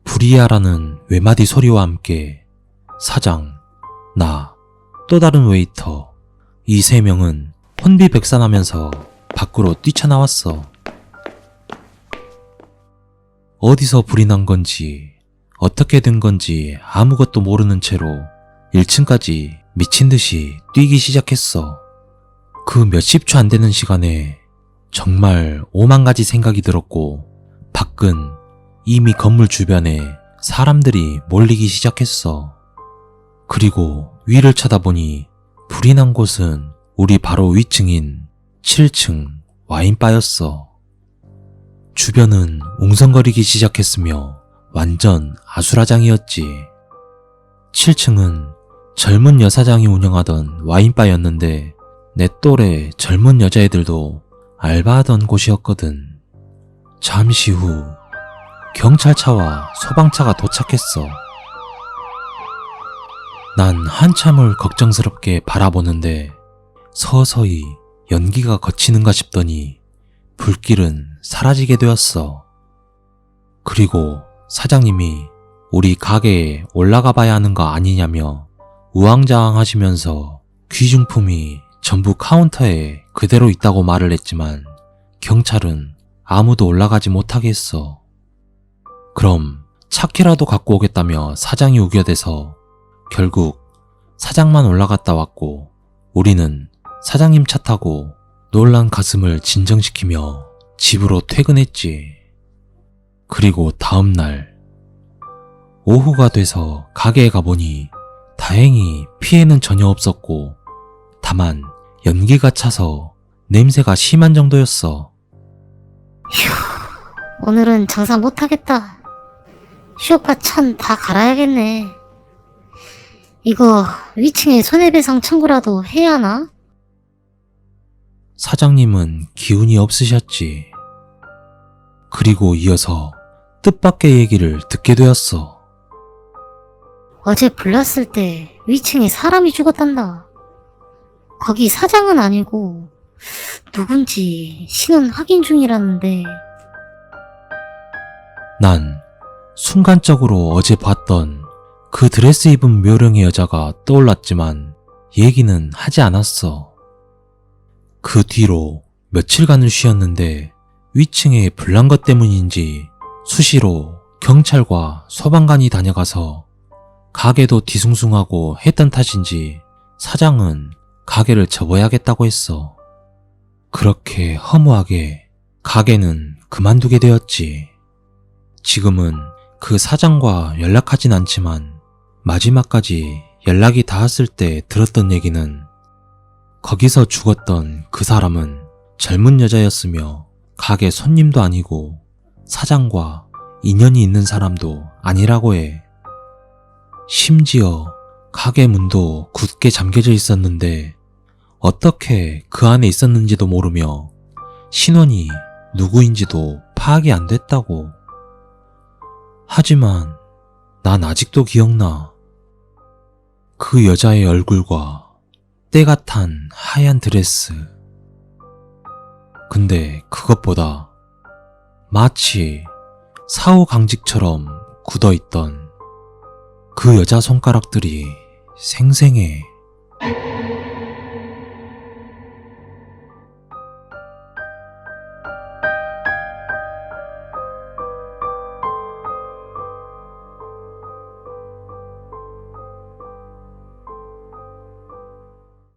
불이야라는 외마디 소리와 함께 사장, 나, 또 다른 웨이터 이 세 명은 혼비백산하면서 밖으로 뛰쳐나왔어. 어디서 불이 난 건지 어떻게 된 건지 아무것도 모르는 채로 1층까지 미친 듯이 뛰기 시작했어. 그 몇십 초 안 되는 시간에 정말 오만 가지 생각이 들었고 밖은 이미 건물 주변에 사람들이 몰리기 시작했어. 그리고 위를 쳐다보니 불이 난 곳은 우리 바로 위층인 7층 와인바였어. 주변은 웅성거리기 시작했으며 완전 아수라장이었지. 7층은 젊은 여사장이 운영하던 와인바였는데 내 또래 젊은 여자애들도 알바하던 곳이었거든. 잠시 후 경찰차와 소방차가 도착했어. 난 한참을 걱정스럽게 바라보는데 서서히 연기가 걷히는가 싶더니 불길은 사라지게 되었어. 그리고 사장님이 우리 가게에 올라가 봐야 하는 거 아니냐며 우왕좌왕 하시면서 귀중품이 전부 카운터에 그대로 있다고 말을 했지만 경찰은 아무도 올라가지 못하게 했어. 그럼 차키라도 갖고 오겠다며 사장이 우겨대서 결국 사장만 올라갔다 왔고 우리는 사장님 차 타고 놀란 가슴을 진정시키며 집으로 퇴근했지. 그리고 다음날 오후가 돼서 가게에 가보니 다행히 피해는 전혀 없었고 다만 연기가 차서 냄새가 심한 정도였어. 오늘은 장사 못하겠다. 쇼파 천 다 갈아야겠네. 이거 위층에 손해배상 청구라도 해야 하나? 사장님은 기운이 없으셨지. 그리고 이어서 뜻밖의 얘기를 듣게 되었어. 어제 불났을 때 위층에 사람이 죽었단다. 거기 사장은 아니고 누군지 신원 확인 중이라는데. 난 순간적으로 어제 봤던 그 드레스 입은 묘령의 여자가 떠올랐지만 얘기는 하지 않았어. 그 뒤로 며칠간을 쉬었는데 위층에 불난 것 때문인지 수시로 경찰과 소방관이 다녀가서 가게도 뒤숭숭하고 했던 탓인지 사장은 가게를 접어야겠다고 했어. 그렇게 허무하게 가게는 그만두게 되었지. 지금은 그 사장과 연락하진 않지만 마지막까지 연락이 닿았을 때 들었던 얘기는 거기서 죽었던 그 사람은 젊은 여자였으며 가게 손님도 아니고 사장과 인연이 있는 사람도 아니라고 해. 심지어 가게 문도 굳게 잠겨져 있었는데 어떻게 그 안에 있었는지도 모르며 신원이 누구인지도 파악이 안 됐다고. 하지만 난 아직도 기억나. 그 여자의 얼굴과 때가 탄 하얀 드레스. 근데 그것보다 마치 사후 강직처럼 굳어있던 그 여자 손가락들이 생생해.